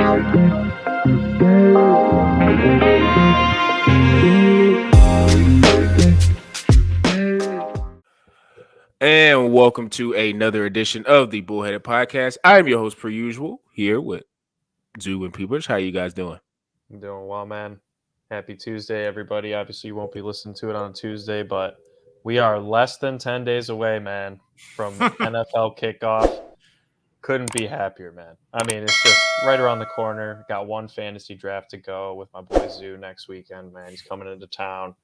And welcome to another edition of the Bullheaded Podcast. I'm your host, per usual, here with Zoo and Peepers. How you guys doing? I'm doing well, man. Happy Tuesday, everybody. Obviously, you won't be listening to it on Tuesday, but we are less than 10 days away, man, from NFL kickoff. Couldn't be happier, man. I mean, it's just right around the corner. Got one fantasy draft to go with my boy Zoo next weekend, man. He's coming into town.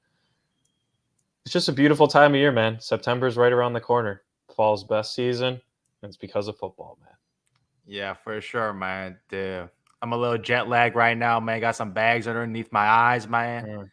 It's just a beautiful time of year, man. September's right around the corner. Fall's best season, and it's because of football, man. Yeah, for sure, man. I'm a little jet lagged right now, man. Got some bags underneath my eyes, man.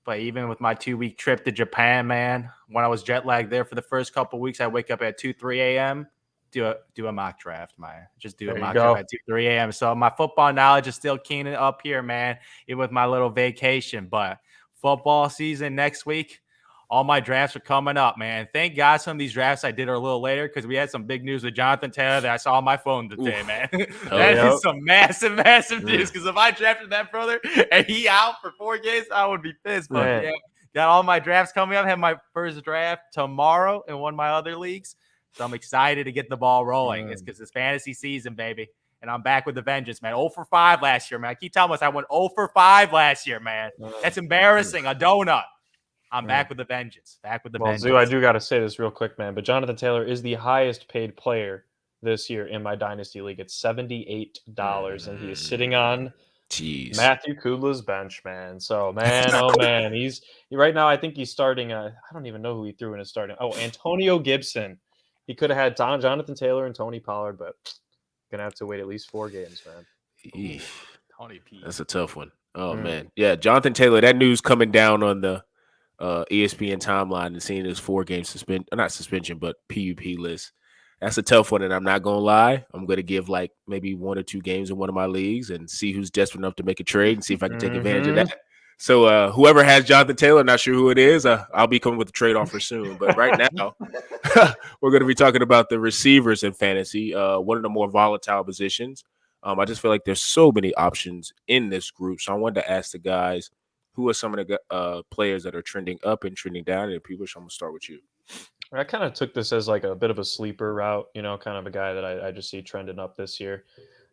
But even with my 2-week trip to Japan, man, when I was jet lagged there for the first couple of weeks, I wake up at 2, 3 a.m., do a mock draft, man. Just do a mock draft at 2, 3 a.m. So my football knowledge is still keen up here, man, even with my little vacation. But football season next week, all my drafts are coming up, man. Thank God some of these drafts I did are a little later because we had some big news with Jonathan Taylor that I saw on my phone today, man. That is some massive news because if I drafted that brother and he out for 4 games, I would be pissed. But yeah, got all my drafts coming up. Have my first draft tomorrow in one of my other leagues. So I'm excited to get the ball rolling. It's because it's fantasy season, baby. And I'm back with the vengeance, man. 0 for 5 last year, man. I keep telling us I went 0 for 5 last year, man. That's embarrassing. A donut. I'm back with the vengeance. Vengeance. Zoo, I do got to say this real quick, man. But Jonathan Taylor is the highest paid player this year in my Dynasty League. It's $78, and he is sitting on Matthew Kudla's bench, man. So, man, oh, man. He's right now, I think he's starting. I don't even know who he threw in his starting. Oh, Antonio Gibson. He could have had Jonathan Taylor and Tony Pollard, but going to have to wait at least 4 games, man. Tony P. That's a tough one. Oh, man. Yeah, Jonathan Taylor, that news coming down on the ESPN timeline and seeing his 4-game not suspension, but PUP list. That's a tough one, and I'm not going to lie. I'm going to give like maybe 1 or 2 games in one of my leagues and see who's desperate enough to make a trade and see if I can take advantage of that. So whoever has Jonathan Taylor, not sure who it is, I'll be coming with a trade offer soon. But right now, we're going to be talking about the receivers in fantasy, one of the more volatile positions. I just feel like there's so many options in this group. So I wanted to ask the guys, who are some of the players that are trending up and trending down? And people, I'm going to start with you. I kind of took this as like a bit of a sleeper route, kind of a guy that I just see trending up this year.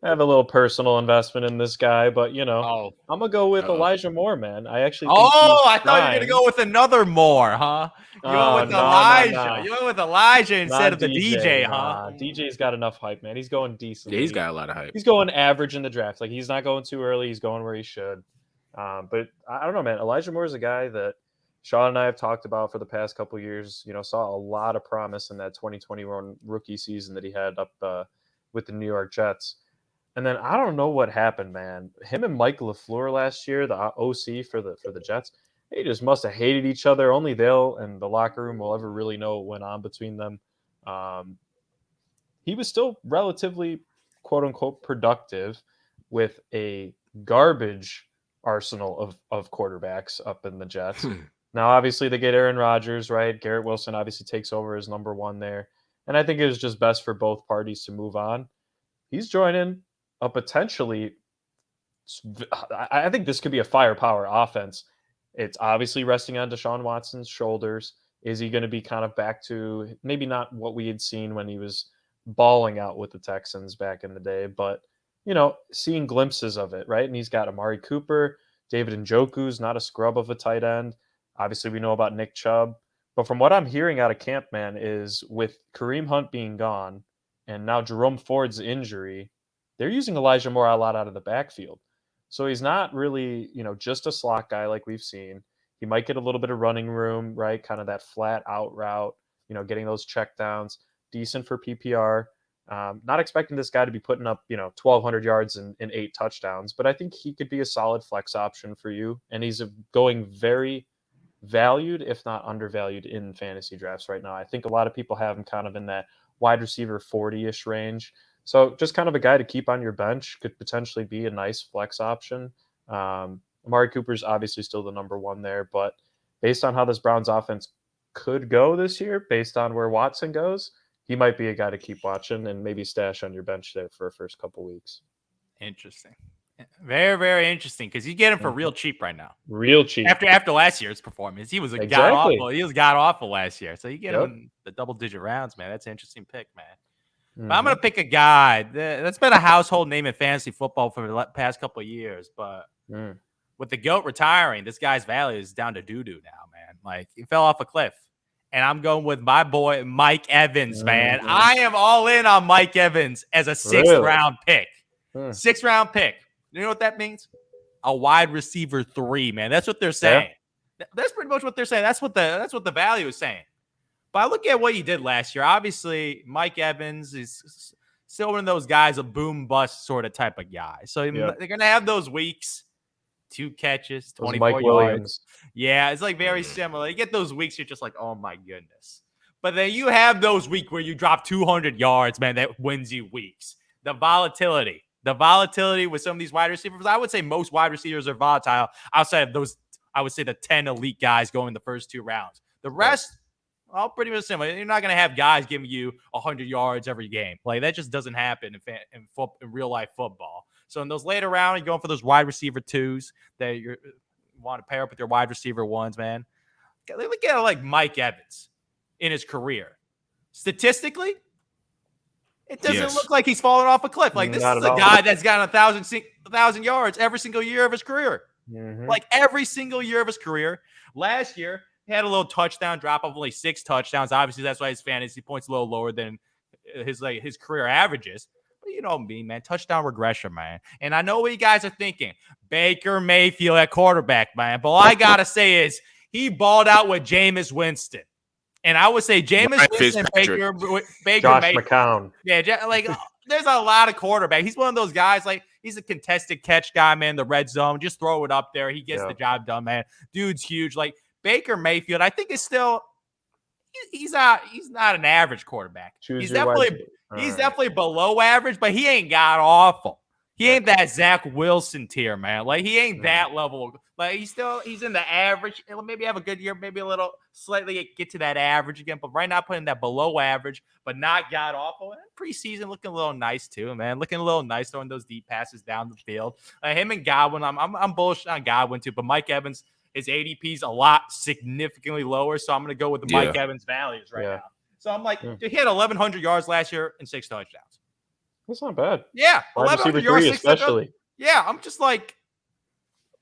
I have a little personal investment in this guy, but I'm gonna go with Elijah Moore, man. I actually think I thought you were gonna go with another Moore, huh? You went with Elijah. No. You went with Elijah instead of the DJ, huh? DJ's got enough hype, man. He's going decent. Yeah, he's got a lot of hype. He's going average in the draft. Like, he's not going too early. He's going where he should. But I don't know, man. Elijah Moore is a guy that Sean and I have talked about for the past couple of years. Saw a lot of promise in that 2021 rookie season that he had up with the New York Jets. And then I don't know what happened, man. Him and Mike LaFleur last year, the OC for the Jets, they just must have hated each other. Only they'll and the locker room will ever really know what went on between them. He was still relatively, quote unquote, productive with a garbage arsenal of quarterbacks up in the Jets. Now, obviously, they get Aaron Rodgers, right? Garrett Wilson obviously takes over as number 1 there. And I think it was just best for both parties to move on. He's joining a potentially, I think this could be a firepower offense. It's obviously resting on Deshaun Watson's shoulders. Is he going to be kind of back to maybe not what we had seen when he was balling out with the Texans back in the day, but, seeing glimpses of it, right? And he's got Amari Cooper, David Njoku's not a scrub of a tight end. Obviously, we know about Nick Chubb. But from what I'm hearing out of camp, man, is with Kareem Hunt being gone and now Jerome Ford's injury, they're using Elijah Moore a lot out of the backfield. So he's not really, just a slot guy like we've seen. He might get a little bit of running room, right? Kind of that flat out route, getting those check downs, decent for PPR. Not expecting this guy to be putting up, 1,200 yards and 8 touchdowns, but I think he could be a solid flex option for you. And he's going very valued, if not undervalued, in fantasy drafts right now. I think a lot of people have him kind of in that wide receiver 40-ish range. So just kind of a guy to keep on your bench, could potentially be a nice flex option. Amari Cooper's obviously still the number 1 there, but based on how this Browns offense could go this year, based on where Watson goes, he might be a guy to keep watching and maybe stash on your bench there for the first couple weeks. Interesting. Very, very interesting because you get him for real cheap right now. Real cheap. After last year's performance, he was god awful. He was god awful last year. So you get him in the double-digit rounds, man. That's an interesting pick, man. But I'm gonna pick a guy that's been a household name in fantasy football for the past couple of years. But with the GOAT retiring, this guy's value is down to doo-doo now, man. Like, he fell off a cliff. And I'm going with my boy Mike Evans, man. I am all in on Mike Evans as a sixth-round pick. Sixth-round pick. You know what that means? A wide receiver 3, man. That's what they're saying. Yeah. That's pretty much what they're saying. That's what the value is saying. But I look at what he did last year. Obviously, Mike Evans is still one of those guys, a boom bust sort of type of guy. So they're gonna have those weeks. 2 catches, 24 yards. Williams. Yeah, it's like very similar. You get those weeks, you're just like, oh my goodness. But then you have those weeks where you drop 200 yards, man, that wins you weeks. The volatility with some of these wide receivers. I would say most wide receivers are volatile outside of those, I would say the 10 elite guys going in the first 2 rounds. The rest, all pretty much similar. You're not going to have guys giving you 100 yards every game. Like, that just doesn't happen in real life football. So in those later rounds, you're going for those wide receiver 2s that you want to pair up with your wide receiver 1s, man. Look at like Mike Evans in his career. Statistically, it doesn't look like he's fallen off a cliff. Like, this is a guy that's gotten 1,000 yards every single year of his career. Like, every single year of his career. Last year, he had a little touchdown drop of only 6 touchdowns. Obviously, that's why his fantasy points a little lower than his career averages. But you know me, man. Touchdown regression, man. And I know what you guys are thinking. Baker Mayfield at quarterback, man. But all I got to say is he balled out with Jameis Winston. And I would say Jameis Winston, Baker Josh Mayfield. McCown. Yeah, like, there's a lot of quarterbacks. He's one of those guys, like, he's a contested catch guy, man, the red zone. Just throw it up there. He gets the job done, man. Dude's huge. Like, Baker Mayfield, I think is still he's not an average quarterback. He's definitely below average, but he ain't god awful. He ain't that Zach Wilson tier, man. Like, he ain't that level. Like, he's in the average. He'll maybe have a good year, maybe a little slightly get to that average again. But right now, putting that below average, but not god awful. And preseason looking a little nice too, man. Looking a little nice throwing those deep passes down the field. Him and Godwin, I'm bullish on Godwin too. But Mike Evans, his ADP's a lot significantly lower, so I'm going to go with the Mike Evans values right now. So I'm like, dude, he had 1,100 yards last year and 6 touchdowns. That's not bad. Yeah, 1,100 yards, especially. Yeah, I'm just like,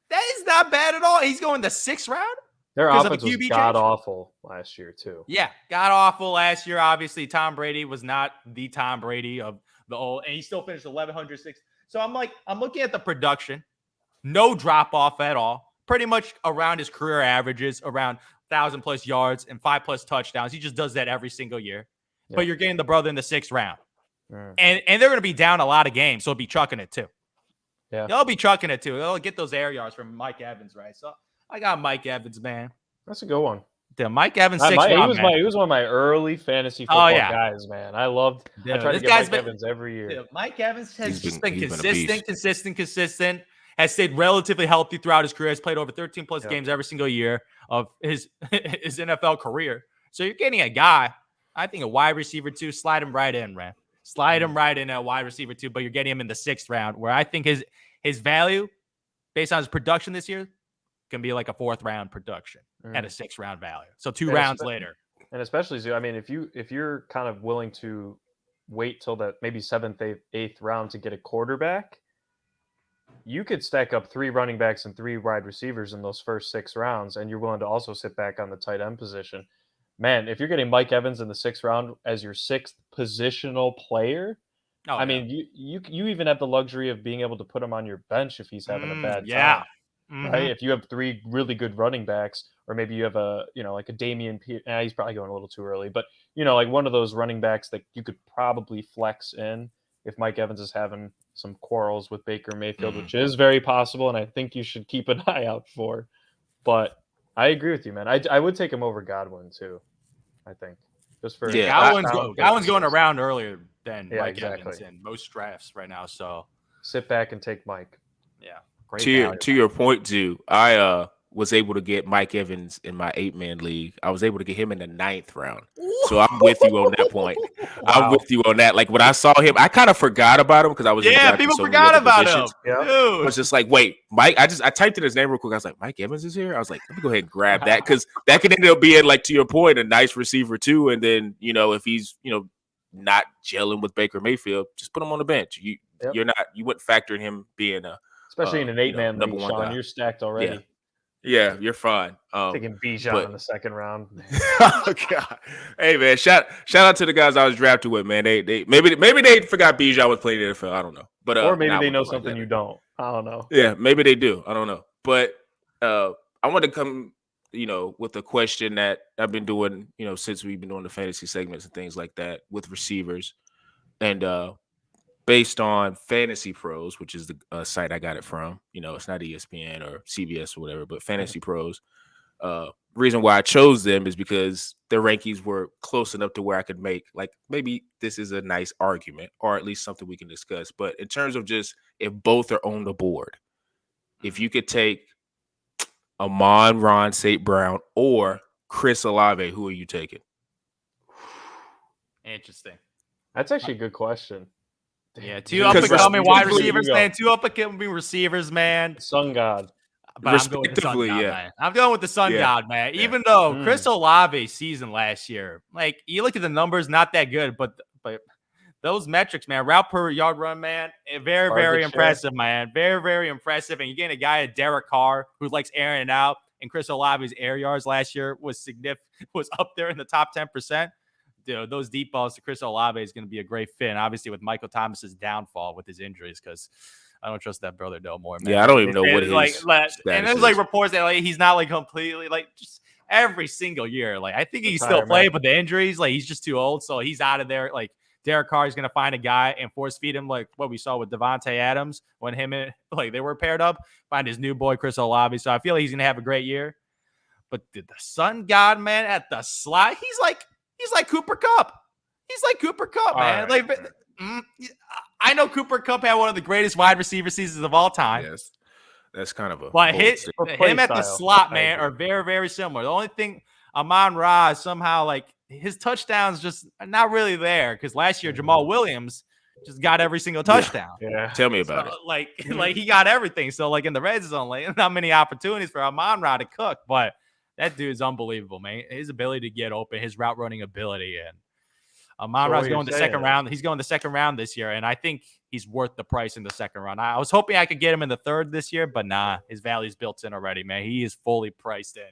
that is not bad at all. He's going the 6th round. Their offense was god awful last year too. Yeah, god awful last year. Obviously, Tom Brady was not the Tom Brady of the old, and he still finished 1,106. So I'm looking at the production, no drop off at all. Pretty much around his career averages, around 1,000+ yards and 5+ touchdowns. He just does that every single year. Yeah. But you're getting the brother in the 6th round. And they're going to be down a lot of games, so they'll be chucking it too. Yeah. They'll be chucking it too. They'll get those air yards from Mike Evans, right? So I got Mike Evans, man. That's a good one. Yeah, Mike Evans, 6th round, he was one of my early fantasy football guys, man. I try to get Mike Evans every year. Dude, Mike Evans has been consistent. Has stayed relatively healthy throughout his career. Has played over 13+ games every single year of his NFL career. So you're getting a guy, I think a wide receiver 2, slide him right in, man. Slide him right in at wide receiver 2, but you're getting him in the 6th round, where I think his value, based on his production this year, can be like a 4th round production at a 6th round value. So 2 rounds later. And especially, I mean, if you're kind of willing to wait till that maybe 7th, 8th round to get a quarterback, you could stack up 3 running backs and 3 wide receivers in those first 6 rounds, and you're willing to also sit back on the tight end position. Man, if you're getting Mike Evans in the 6th round as your 6th positional player, I mean, you even have the luxury of being able to put him on your bench if he's having a bad time. Right? If you have 3 really good running backs, or maybe you have like a Damian Pierce. He's probably going a little too early, but like one of those running backs that you could probably flex in if Mike Evans is having some quarrels with Baker Mayfield, which is very possible, and I think you should keep an eye out for. But I agree with you, man. I would take him over Godwin too. I think just for Godwin's going around earlier than Mike Evans in most drafts right now. So sit back and take Mike. Yeah, great. To your point, too, I was able to get Mike Evans in my 8-man league. I was able to get him in the 9th round. So I'm with you on that point. I'm Wow. with you on that. Like when I saw him, I kind of forgot about him because I was drafting people so many forgot other about positions. him. Yeah. I Dude. was just like, wait, Mike. I typed in his name real quick. I was like, Mike Evans is here. I was like, let me go ahead and grab that because that could end up being, like, to your point, a nice receiver too. And then, you know, if he's, you know, not gelling with Baker Mayfield, just put him on the bench. You wouldn't factor in him being a Especially in an 8-man number league, one Sean. guy. You're stacked already. Yeah, you're fine. Taking Bijan but- in the 2nd round. Oh God! Hey man, shout out to the guys I was drafted with, man. They maybe they forgot Bijan was playing in the NFL. I don't know, but Or maybe nah, they I know wouldn't like something that. you don't. I don't know. Yeah, maybe they do. I don't know, but I want to come, you know, with a question that I've been doing, you know, since we've been doing the fantasy segments and things like that with receivers, and based on Fantasy Pros, which is the site I got it from. You know, it's not ESPN or CBS or whatever, but Fantasy Pros. Reason why I chose them is because their rankings were close enough to where I could make, like, maybe this is a nice argument or at least something we can discuss. But in terms of just if both are on the board, if you could take Amon Ron St. Brown or Chris Olave, who are you taking? Interesting. That's actually a good question. Yeah, two Dude, up and because coming wide respectively, receivers, you go. man. Two up and coming receivers, man. Sun God. But I'm going with the Sun Respectively, God, yeah. man. I'm going with the Sun Yeah. God, man. Yeah. Even though Chris Olave's season last year, like, you look at the numbers, not that good, but those metrics, man, route per yard run, man, very, Target very share. impressive, man. Very, very impressive. And you're getting a guy at Derek Carr who likes airing it out. And Chris Olave's air yards last year was up there in the top 10%. Dude, those deep balls to Chris Olave is going to be a great fit. And obviously with Michael Thomas's downfall with his injuries, because I don't trust that brother no more, man. Yeah, I don't even know what And, his and there's is. like reports that, like, he's not, like, completely, like, just every single year. Like, I think he still Retirement. play, but the injuries, like, he's just too old, so he's out of there. Like, Derek Carr is going to find a guy and force feed him, like what we saw with Devonta Adams when him and, like, they were paired up. Find his new boy Chris Olave. So I feel like he's going to have a great year. But the Sun God, man, at the slot, he's like Cooper Kupp. He's like Cooper Kupp, man. Right. Like, I know Cooper Kupp had one of the greatest wide receiver seasons of all time. Yes, that's kind of a. But bold statement. play him at the style, slot, I man, agree. are very, very similar. The only thing, Amon Ra is somehow, like, his touchdowns just not really there, because last year Jamal Williams just got every single touchdown. Yeah. Tell me about it. Like he got everything. So, like, in the red zone, like, not many opportunities for Amon Ra to cook, but that dude's unbelievable, man. His ability to get open, his route running ability, and Amon Ra's going the second round. He's going the second round this year, and I think he's worth the price in the second round. I was hoping I could get him in the third this year, but nah, his value's built in already, man. He is fully priced in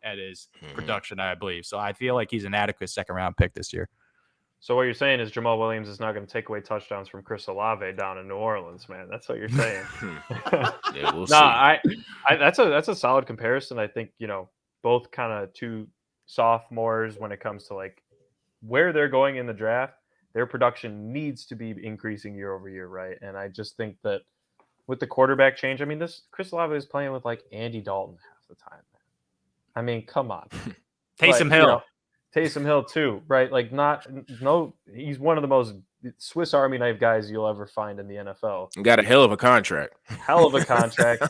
at his production, I believe. So I feel like he's an adequate second round pick this year. So what you're saying is Jamal Williams is not going to take away touchdowns from Chris Olave down in New Orleans, man. That's what you're saying. Yeah, we'll see. I that's a solid comparison. I think, you know, both kind of two sophomores when it comes to, like, where they're going in the draft. Their production needs to be increasing year over year, right? And I just think that with the quarterback change, I mean, this Chris Olave is playing with, like, Andy Dalton half the time, man. I mean, come on. Taysom But, Hill. you know, Taysom Hill too, right? Like, he's one of the most Swiss Army knife guys you'll ever find in the NFL. Got a hell of a contract. Hell of a contract.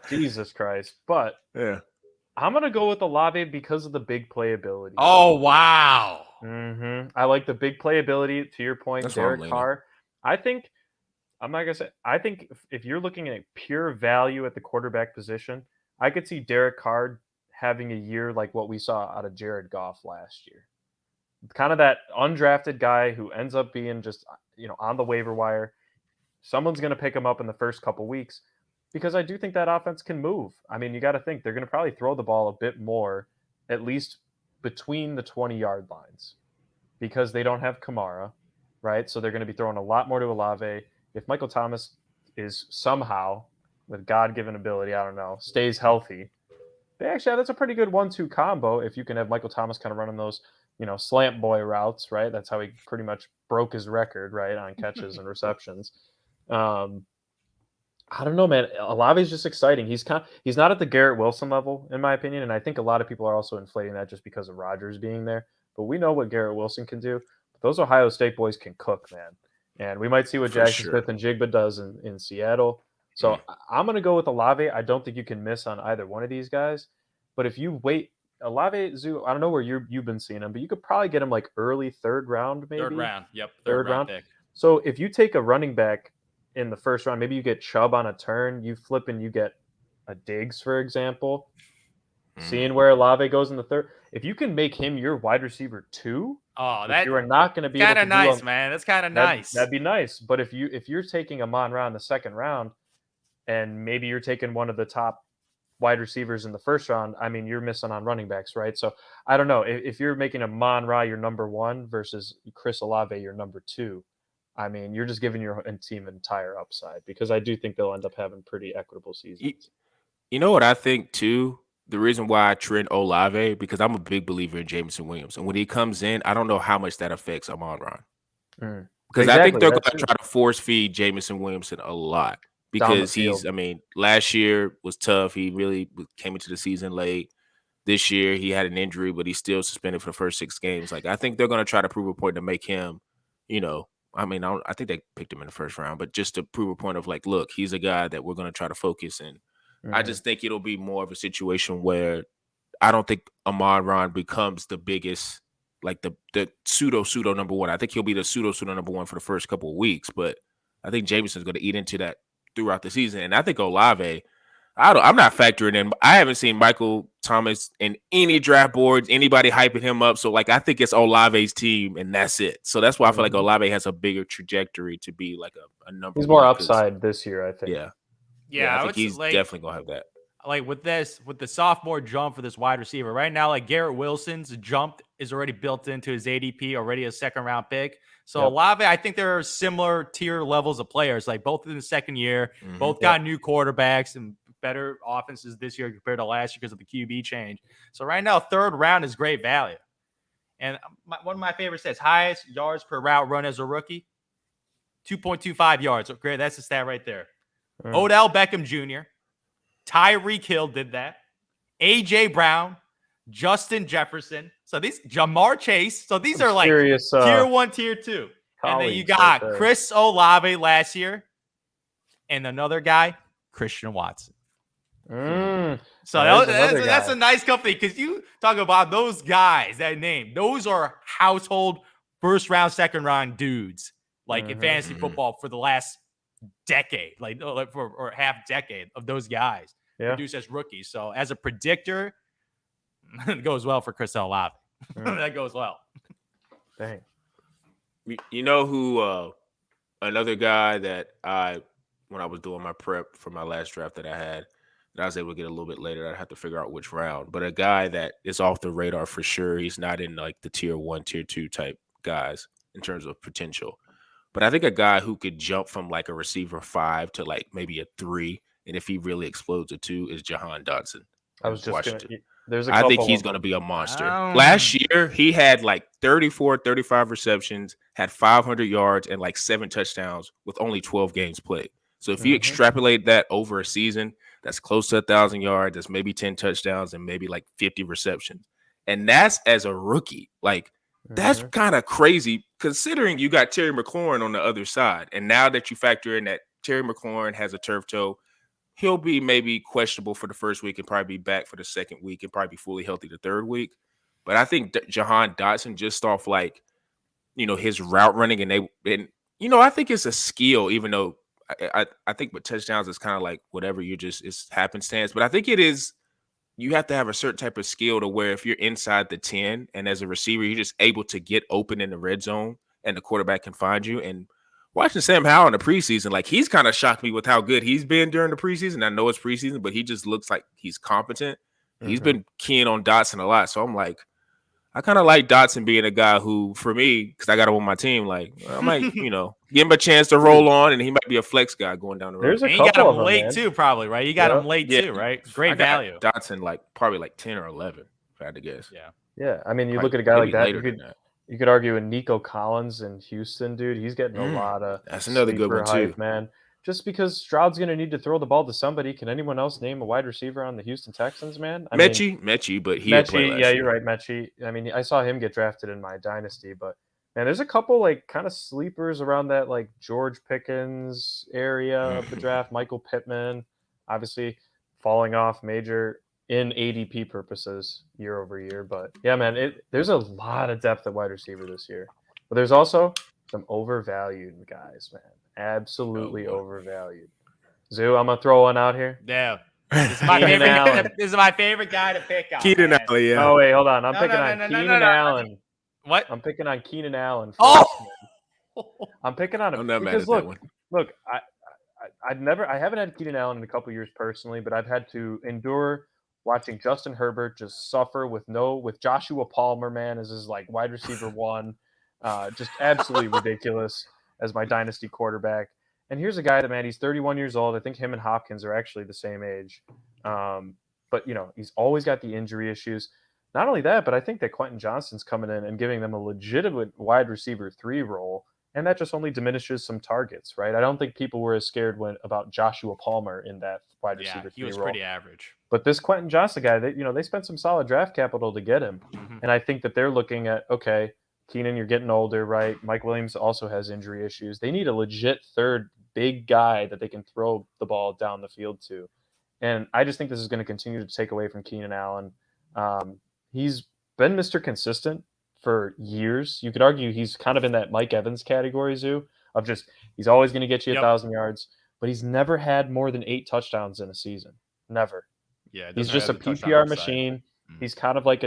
Jesus Christ. But Yeah. I'm going to go with Olave because of the big playability. Oh, wow. I like the big playability. To your point, That's where I'm Derek leaning. Carr. I think if you're looking at pure value at the quarterback position, I could see Derek Carr having a year like what we saw out of Jared Goff last year. Kind of that undrafted guy who ends up being just, you know, on the waiver wire. Someone's going to pick him up in the first couple weeks because I do think that offense can move. I mean, you got to think they're going to probably throw the ball a bit more, at least between the 20-yard lines, because they don't have Kamara, right? So they're going to be throwing a lot more to Olave. If Michael Thomas is somehow, with God-given ability, I don't know, stays healthy, they actually, that's a pretty good 1-2 combo if you can have Michael Thomas kind of running those, you know, slant boy routes, right? That's how he pretty much broke his record, right, on catches and receptions. I don't know, man. Olave's just exciting. He's not at the Garrett Wilson level, in my opinion, and I think a lot of people are also inflating that just because of Rodgers being there. But we know what Garrett Wilson can do. But those Ohio State boys can cook, man. And we might see what For Jackson sure. Smith and Jigba does in Seattle. So I'm going to go with Olave. I don't think you can miss on either one of these guys. But if you wait, Olave, Zoo, I don't know where you've been seeing him, but you could probably get him like early third round, maybe. Third round. Yep. Third round pick. So if you take a running back in the first round, maybe you get Chubb on a turn, you flip and you get a Diggs, for example. Seeing where Olave goes in the third, if you can make him your wide receiver 2, you are not going to be able to kind of nice, man. That's kind of nice. That'd be nice. But if you're taking Amon Ra in the second round, and maybe you're taking one of the top wide receivers in the first round, I mean, you're missing on running backs, right? So I don't know if you're making Amon Ra your number 1 versus Chris Olave your number 2. I mean, you're just giving your team entire upside, because I do think they'll end up having pretty equitable seasons. You know what I think too? The reason why I trend Olave, because I'm a big believer in Jameson Williams, and when he comes in, I don't know how much that affects Amon Ra. Because I think they're going to try to force feed Jameson Williamson a lot, because last year was tough. He really came into the season late. This year he had an injury, but he's still suspended for the first 6 games. Like, I think they're going to try to prove a point to make him, I think they picked him in the first round, but just to prove a point of like, look, he's a guy that we're going to try to focus in. I just think it'll be more of a situation where I don't think Amon Ra becomes the biggest, like the pseudo number 1. I think he'll be the pseudo number 1 for the first couple of weeks, but I think Jameson's going to eat into that throughout the season. And I think Olave, I'm not factoring in. I haven't seen Michael Thomas in any draft boards, anybody hyping him up. So like, I think it's Olave's team and that's it. So that's why I feel like Olave has a bigger trajectory to be like a number 1. He's more upside this year, I think. Yeah, I think he's definitely gonna have that. Like with the sophomore jump for this wide receiver right now, like Garrett Wilson's jump is already built into his ADP, already a second round pick. So Olave, I think there are similar tier levels of players, like both in the second year, both got new quarterbacks and better offenses this year compared to last year because of the QB change. So right now, third round is great value. And one of my favorite stats, highest yards per route run as a rookie, 2.25 yards. So great, that's the stat right there. Odell Beckham Jr., Tyreek Hill did that. A.J. Brown, Justin Jefferson. So these Jamar Chase. So these are like serious, tier 1, tier 2. And then you got Chris Olave last year, and another guy, Christian Watson. So that's a nice company, because you talk about those guys, that name. Those are household first round, second round dudes, like in fantasy football for the last decade, or half decade of those guys produced as rookies. So as a predictor, it goes well for Chris Olave. That goes well. Dang. You know who? Another guy that when I was doing my prep for my last draft that I had, that I was able to get a little bit later. I'd have to figure out which round, but a guy that is off the radar for sure. He's not in like the tier 1, tier 2 type guys in terms of potential. But I think a guy who could jump from like a receiver 5 to like maybe a 3, and if he really explodes a 2, is Jahan Dotson. I was just Washington. I think he's going to be a monster. Last year, he had like 34, 35 receptions, had 500 yards, and like 7 touchdowns with only 12 games played. So if you extrapolate that over a season, that's close to 1,000 yards. That's maybe 10 touchdowns and maybe like 50 receptions. And that's as a rookie. Like, that's kind of crazy, considering you got Terry McLaurin on the other side. And now that you factor in that Terry McLaurin has a turf toe, he'll be maybe questionable for the first week and probably be back for the second week and probably be fully healthy the third week. But I think Jahan Dotson, just off like, his route running, and I think it's a skill, even though I think with touchdowns, it's kind of like whatever, it's happenstance. But I think it is, you have to have a certain type of skill to where if you're inside the 10 and as a receiver, you're just able to get open in the red zone and the quarterback can find you. And watching Sam Howell in the preseason, like, he's kind of shocked me with how good he's been during the preseason. I know it's preseason, but he just looks like he's competent. He's been keying on Dotson a lot. So I'm like, I kind of like Dotson being a guy who, for me, because I got him on my team, like, I might, give him a chance to roll on, and he might be a flex guy going down the road. There's a and couple you got him of them, late man. too, probably, right? You got him late too, right? Great value. Dotson, like, probably like 10 or 11, if I had to guess. Yeah. I mean, you look at a guy like that, you could argue a Nico Collins in Houston, dude. He's getting a lot of that's another good one hype, too, man. Just because Stroud's going to need to throw the ball to somebody. Can anyone else name a wide receiver on the Houston Texans, man? Mechie, but he had played last year. You're right, Mechie. I mean, I saw him get drafted in my dynasty, but And there's a couple like kind of sleepers around that like George Pickens area of the draft, Michael Pittman, obviously falling off major in ADP purposes year over year. But yeah, man, there's a lot of depth at wide receiver this year. But there's also some overvalued guys, man. Absolutely boy. overvalued. Zoo, I'm gonna throw one out here. Yeah. This is my Keenan favorite. Allen. This is my favorite guy to pick out. Keenan man. Allen, yeah. Oh wait, hold on. I'm No, picking no, on no, no, no, Keenan no. Allen. What? I'm picking on Keenan Allen first. Oh! I'm picking on him I'm not mad because at that one. look, I haven't had Keenan Allen in a couple years personally, but I've had to endure watching Justin Herbert just suffer with Joshua Palmer, man, as his like wide receiver one, just absolutely ridiculous as my dynasty quarterback. And here's a guy that, man, he's 31 years old. I think him and Hopkins are actually the same age. But he's always got the injury issues. Not only that, but I think that Quentin Johnston's coming in and giving them a legitimate wide receiver 3 role. And that just only diminishes some targets, right? I don't think people were as scared about Joshua Palmer in that wide receiver 3 he was role. pretty average. But this Quentin Johnston guy, they spent some solid draft capital to get him. Mm-hmm. And I think that they're looking at, okay, Keenan, you're getting older, right? Mike Williams also has injury issues. They need a legit third big guy that they can throw the ball down the field to. And I just think this is going to continue to take away from Keenan Allen. He's been Mr. Consistent for years. You could argue he's kind of in that Mike Evans category, Zoo, of just he's always going to get you 1,000 yards, but he's never had more than 8 touchdowns in a season. Never. Yeah, he's just a PPR machine. He's kind of like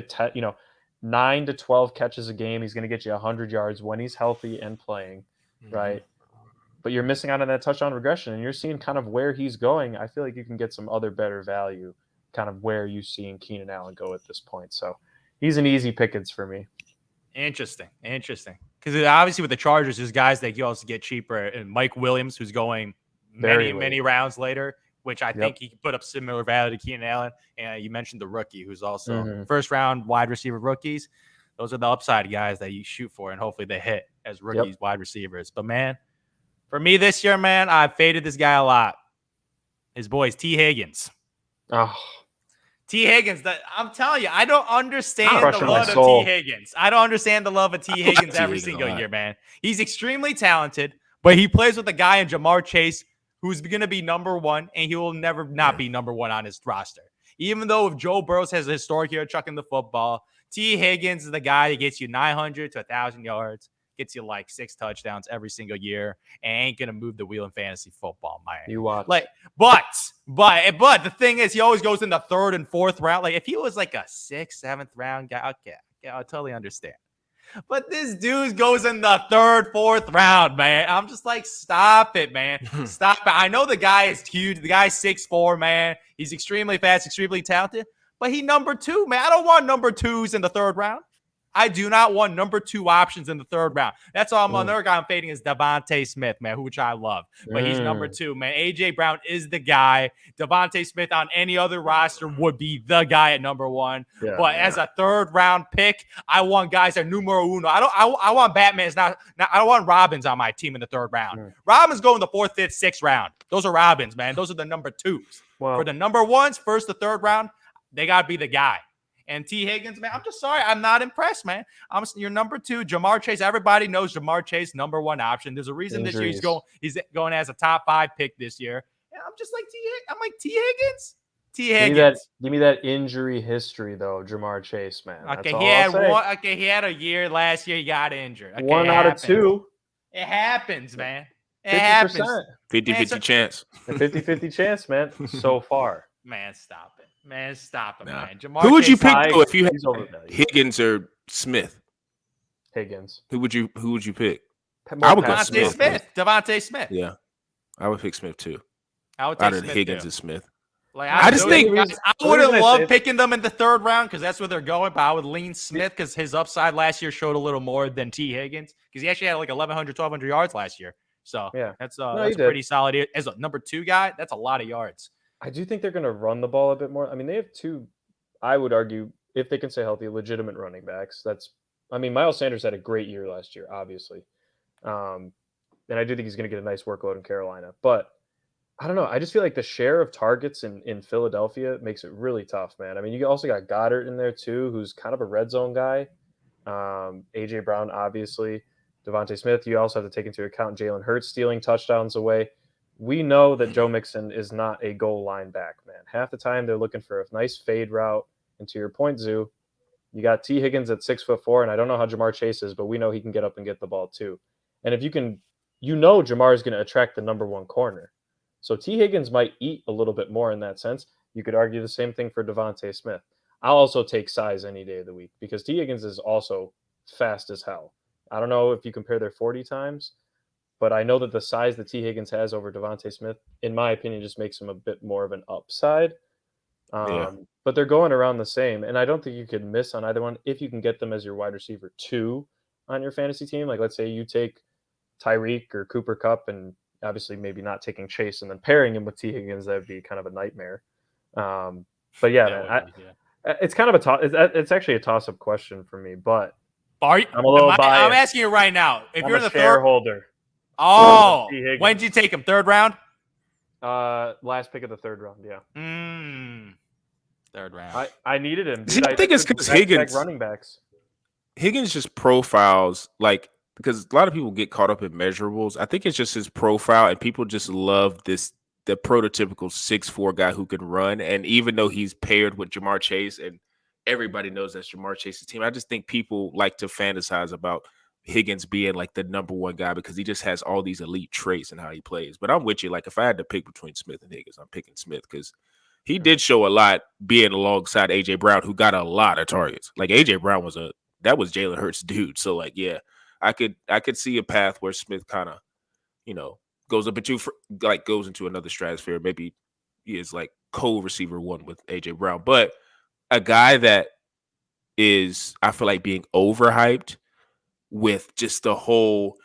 9 to 12 catches a game. He's going to get you 100 yards when he's healthy and playing, right? But you're missing out on that touchdown regression, and you're seeing kind of where he's going. I feel like you can get some other better value kind of where you're seeing Keenan Allen go at this point. So he's an easy pickings for me. Interesting. Because obviously with the Chargers, there's guys that you also get cheaper. And Mike Williams, who's going many rounds later, which I think he could put up similar value to Keenan Allen. And you mentioned the rookie, who's also first round wide receiver rookies. Those are the upside guys that you shoot for, and hopefully they hit as rookies, wide receivers. But, man, for me this year, man, I faded this guy a lot. His boys, T. Higgins. Oh. T. Higgins, I'm telling you, I don't understand the love of T. Higgins. I don't understand the love of T. Higgins every single year, man. He's extremely talented, but he plays with a guy in Jamar Chase who's going to be number 1, and he will never not be number 1 on his roster. Even though if Joe Burrow has a historic year chucking the football, T. Higgins is the guy that gets you 900 to 1,000 yards, gets you like 6 touchdowns every single year, and ain't gonna move the wheel in fantasy football, man. You watch. But the thing is, he always goes in the 3rd and 4th round. Like if he was like a 6th, 7th round guy, okay, I totally understand. But this dude goes in the 3rd, 4th round, man. I'm just like, stop it, man. Stop it. I know the guy is huge. The guy's 6'4", man. He's extremely fast, extremely talented. But he number 2, man. I don't want number 2s in the 3rd round. I do not want number 2 options in the 3rd round. That's all. Another guy I'm fading is Devonta Smith, man, which I love. But he's number 2, man. A.J. Brown is the guy. Devonta Smith on any other roster would be the guy at number 1. As a 3rd round pick, I want guys that numero uno. I want Batman's not. I don't want Robins on my team in the 3rd round. Robins go in the 4th, 5th, 6th round. Those are Robins, man. Those are the number 2s. Well, for the number 1s, 1st to 3rd round, they got to be the guy. And T. Higgins, man, I'm just sorry. I'm not impressed, man. Your number 2, Jamar Chase. Everybody knows Jamar Chase, number 1 option. There's a reason this year he's going as a top 5 pick this year. And I'm just like, T. Higgins? T. Higgins. Give me that injury history, though, Jamar Chase, man. Okay, he had a year last year. He got injured. Okay, 1 out of 2. It happens, man. It 50%. happens. 50-50 chance. A 50-50 chance, man, so far. Man, stop it. Man. Jamar Who would you Chase, pick if you had Higgins or Smith? Higgins. Who would you pick? I would go Devonta Smith. Yeah, I would pick Smith too. I would take Smith Higgins too. and Smith. Like I just think I wouldn't love picking them in the 3rd round because that's where they're going. But I would lean Smith because his upside last year showed a little more than T. Higgins because he actually had like 1,100, 1,200 yards last year. So that's pretty solid. As a number 2 guy, that's a lot of yards. I do think they're going to run the ball a bit more. I mean, they have 2, I would argue, if they can stay healthy, legitimate running backs. Miles Sanders had a great year last year, obviously. And I do think he's going to get a nice workload in Carolina. But I don't know. I just feel like the share of targets in Philadelphia makes it really tough, man. I mean, you also got Goddard in there too, who's kind of a red zone guy. A.J. Brown, obviously. Devonta Smith. You also have to take into account Jalen Hurts stealing touchdowns away. We know that Joe Mixon is not a goal line back, man. Half the time they're looking for a nice fade route. And to your point, Zoo, you got T. Higgins at 6'4", and I don't know how Jamar Chase is, but we know he can get up and get the ball too. And if you can, Jamar is going to attract the number one corner. So T. Higgins might eat a little bit more in that sense. You could argue the same thing for Devonta Smith. I'll also take size any day of the week because T. Higgins is also fast as hell. I don't know if you compare their 40 times, but I know that the size that T. Higgins has over Devonta Smith, in my opinion, just makes him a bit more of an upside. But they're going around the same, and I don't think you could miss on either one if you can get them as your wide receiver 2 on your fantasy team. Like, let's say you take Tyreek or Cooper Kupp, and obviously maybe not taking Chase and then pairing him with T. Higgins, that would be kind of a nightmare. But yeah, man, it's kind of it's actually a toss-up question for me, but I'm a little biased. I'm asking you right now. If you're the shareholder. When did you take him? 3rd round? Last pick of the 3rd round, yeah. 3rd round. I needed him. Dude. I think it's because Higgins running backs. Higgins just profiles like, because a lot of people get caught up in measurables. I think it's just his profile, and people just love the prototypical 6'4" guy who can run. And even though he's paired with Jamar Chase, and everybody knows that's Jamar Chase's team, I just think people like to fantasize about Higgins being like the number one guy because he just has all these elite traits in how he plays. But I'm with you. Like, if I had to pick between Smith and Higgins, I'm picking Smith because he did show a lot being alongside A.J. Brown, who got a lot of targets. Like, A.J. Brown was Jalen Hurts' dude. So, like, yeah, I could see a path where Smith kind of, goes goes into another stratosphere. Maybe he is like co-receiver 1 with A.J. Brown. But a guy that is, I feel like, being overhyped with just the whole,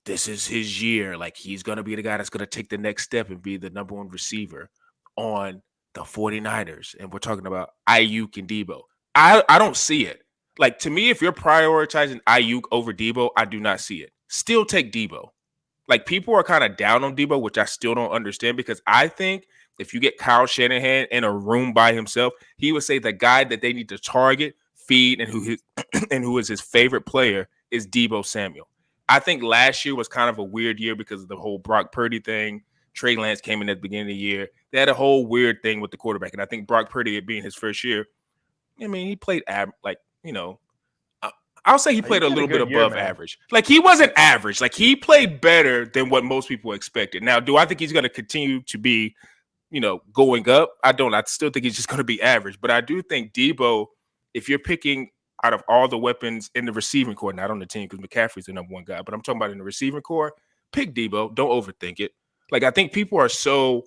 this is his year. Like, he's going to be the guy that's going to take the next step and be the number 1 receiver on the 49ers. And we're talking about Ayuk and Debo. I don't see it. Like, to me, if you're prioritizing Ayuk over Debo, I do not see it. Still take Debo. Like, people are kind of down on Debo, which I still don't understand, because I think if you get Kyle Shanahan in a room by himself, he would say the guy that they need to target, feed, and who is his favorite player is Debo Samuel. I think last year was kind of a weird year because of the whole Brock Purdy thing. Trey Lance came in at the beginning of the year. They had a whole weird thing with the quarterback. And I think Brock Purdy, it being his first year, I mean, he played, I'll say he played a little bit above average. Like, he wasn't average. Like, he played better than what most people expected. Now, do I think he's going to continue to be, going up? I don't. I still think he's just going to be average. But I do think Debo, if you're picking out of all the weapons in the receiving core, not on the team because McCaffrey's the number 1 guy, but I'm talking about in the receiving core, pick Debo. Don't overthink it. Like, I think people are so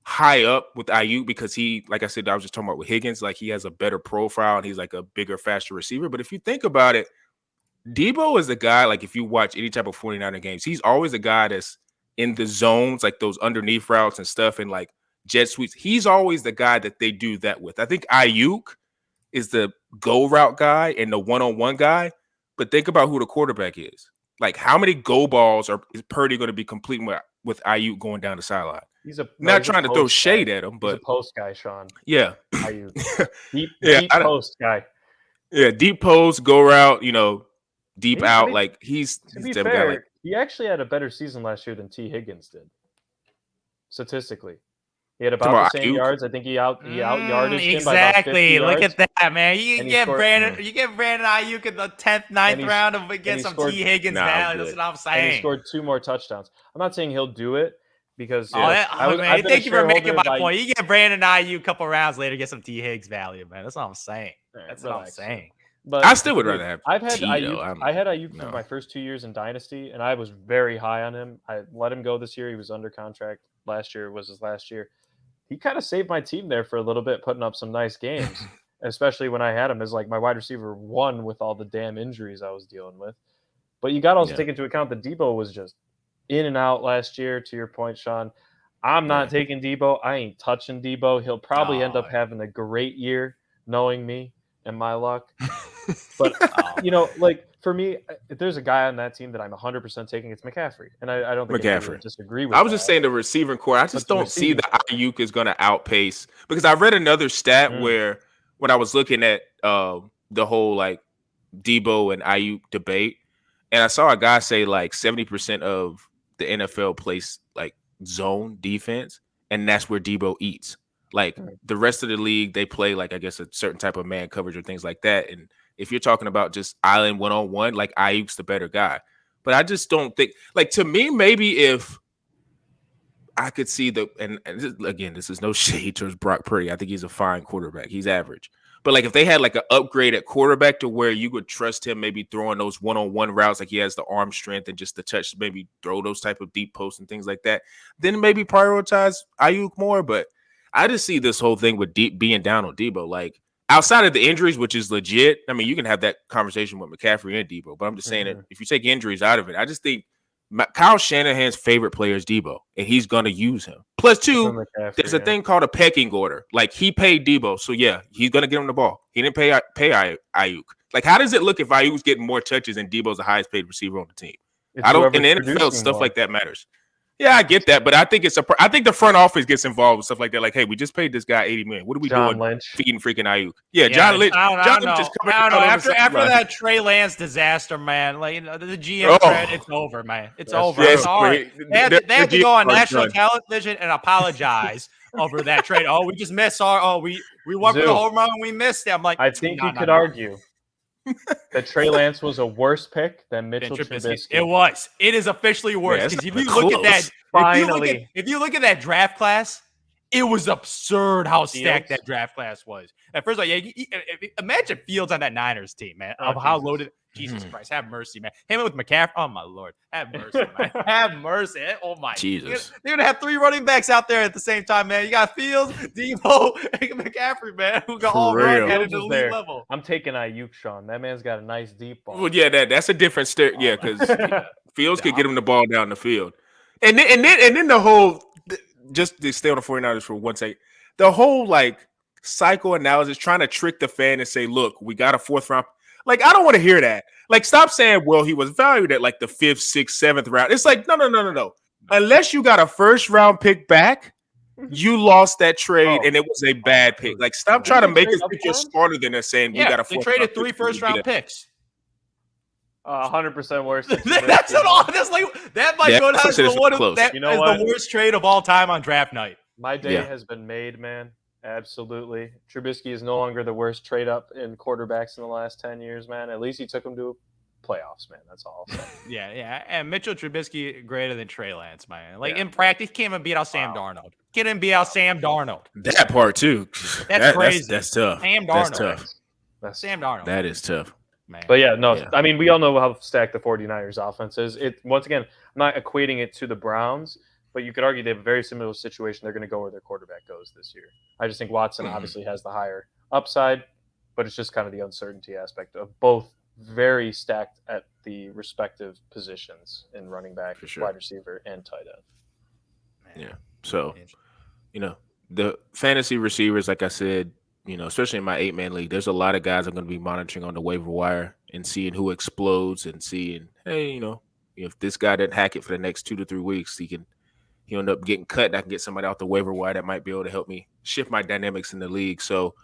high up with Ayuk because he, like I said, I was just talking about with Higgins, like, he has a better profile and he's like a bigger, faster receiver. But if you think about it, Debo is the guy, like, if you watch any type of 49er games, he's always a guy that's in the zones, like those underneath routes and stuff, and like jet sweeps. He's always the guy that they do that with. I think Ayuk is the go route guy and the one-on-one guy, but think about who the quarterback is. Like, how many go balls is Purdy going to be completing with Ayuk going down the sideline? Not trying to throw shade at him, but he's a post guy, Sean. Yeah. Ayuk. Deep post guy. Yeah, deep post, go route, deep out. Like, he's to be fair, guy, he actually had a better season last year than T. Higgins did. Statistically. He had about the same yards. I think he out yarded him by about 50 yards. Look at that, man. You get Brandon Ayuk in the 10th, 9th round to get some T. Higgins value. That's what I'm saying. And he scored 2 more touchdowns. I'm not saying he'll do it because thank you for making my point. You get Brandon Ayuk a couple rounds later, get some T. Higgs value, man. That's what I'm saying. That's what I'm saying. But I still would rather have. I had Ayuk for my first 2 years in Dynasty, and I was very high on him. I let him go this year. He was under contract. Last year was his last year. He kind of saved my team there for a little bit, putting up some nice games, especially when I had him as like my wide receiver 1 with all the damn injuries I was dealing with. But you got to also take into account that Debo was just in and out last year, to your point, Sean. I'm not taking Debo. I ain't touching Debo. He'll probably end up having a great year, knowing me and my luck. But, like, for me, if there's a guy on that team that I'm 100% taking, it's McCaffrey. And I don't think I disagree with that. I was just saying the receiving core. I just don't see that Ayuk is going to outpace. Because I read another stat where when I was looking at the whole, like, Debo and Ayuk debate, And I saw a guy say like 70% of the NFL plays like zone defense, and that's where Debo eats. Like the rest of the league, they play like I guess a certain type of man coverage or things like that. And if you're talking about just island 1-on-1, like Ayuk's the better guy. But I just don't think like to me, maybe if I could see again, this is no shade towards Brock Purdy. I think he's a fine quarterback. He's average. But like if they had like an upgrade at quarterback to where you would trust him maybe throwing those one-on-one routes, like he has the arm strength and just the touch, maybe throw those type of deep posts and things like that, then maybe prioritize Ayuk more. But I just see this whole thing with being down on Debo. Like outside of the injuries, which is legit, I mean, you can have that conversation with McCaffrey and Debo, but I'm just saying that if you take injuries out of it, I just think Kyle Shanahan's favorite player is Debo, and he's going to use him. Plus, two, there's a thing called a pecking order. Like, he paid Debo, so yeah, he's going to give him the ball. He didn't pay Ayuk. Like, how does it look if Ayuk's getting more touches and Debo's the highest paid receiver on the team? I don't. In the NFL, stuff like that matters. Yeah, I get that, but I think I think the front office gets involved with stuff like that. Like, hey, we just paid this guy $80 million. What are we doing? Lynch. Feeding freaking Ayuk. Yeah, John Lynch. John Lynch just coming out after that Trey Lance disaster, man. Like the GM trend, it's over, man. It's over. Yes, sorry. They have to go on national television and apologize over that trade. Oh, we just missed we went for the home run and we missed it. I'm like, I think you could argue that Trey Lance was a worse pick than Mitchell Trubisky. It was. It is officially worse because if you look at that, if you look at that draft class, it was absurd how stacked that draft class was. At first, imagine Fields on that Niners team, man. How loaded. Jesus Christ, have mercy, man. Him with McCaffrey. Oh my Lord, have mercy, man. Have mercy. Oh my Jesus. They're gonna have 3 running backs out there at the same time, man. You got Fields, Debo, and McCaffrey, man, who got all run at an elite level. I'm taking Ayuk, Sean. That man's got a nice deep ball. Well, yeah, that's a different yeah, because Fields could get him the ball down the field, and then the whole just to stay on the 49ers for 1 second, the whole like psychoanalysis trying to trick the fan and say, look, we got a 4th round. Like, I don't want to hear that. Like, stop saying, well, he was valued at like the 5th, 6th, 7th round. It's like, no. Unless you got a 1st round pick back, you lost that trade and it was a bad pick. Like, stop trying to make us think you're smarter than us saying we got a 4th round. They traded 3 first-round picks. 100% worse. That's an honestly. That might go down as the worst trade of all time on draft night. My day has been made, man. Absolutely. Trubisky is no longer the worst trade up in quarterbacks in the last 10 years, man. At least he took him to playoffs, man. That's all I'll say. Yeah. And Mitchell Trubisky greater than Trey Lance, man. Like in practice, can't even beat out Sam Darnold. Can't even beat out Sam Darnold. That part too. That's crazy. That's tough. Sam Darnold. That's Sam Darnold. That is tough. Man. But I mean, we all know how stacked the 49ers offense is. Once again, I'm not equating it to the Browns, but you could argue they have a very similar situation. They're going to go where their quarterback goes this year. I just think Watson obviously has the higher upside, but it's just kind of the uncertainty aspect of both very stacked at the respective positions in running back, wide receiver, and tight end. Yeah. So, the fantasy receivers, like I said, especially in my 8-man league, there's a lot of guys I'm going to be monitoring on the waiver wire and seeing who explodes and seeing, hey, if this guy doesn't hack it for the next 2 to 3 weeks, he'll end up getting cut and I can get somebody out the waiver wire that might be able to help me shift my dynamics in the league. So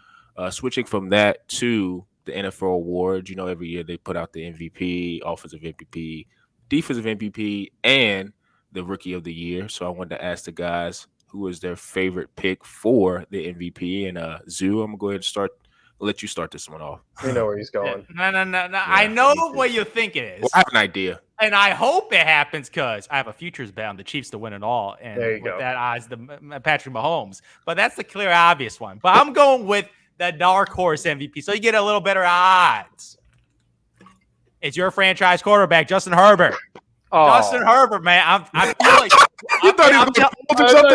switching from that to the NFL awards, every year they put out the MVP, offensive MVP, defensive MVP, and the rookie of the year. So I wanted to ask the guys who is their favorite pick for the MVP. And Zoo, I'm going to go ahead and let you start this one off. We know where he's going. No. Yeah, I know what you think it is. Well, I have an idea. And I hope it happens because I have a futures bet on the Chiefs to win it all. And there you with go. that odds, the Patrick Mahomes. But that's the clear, obvious one. But I'm going with the dark horse MVP. So you get a little better odds. It's your franchise quarterback, Justin Herbert. Oh. Justin Herbert, man. I feel like you thought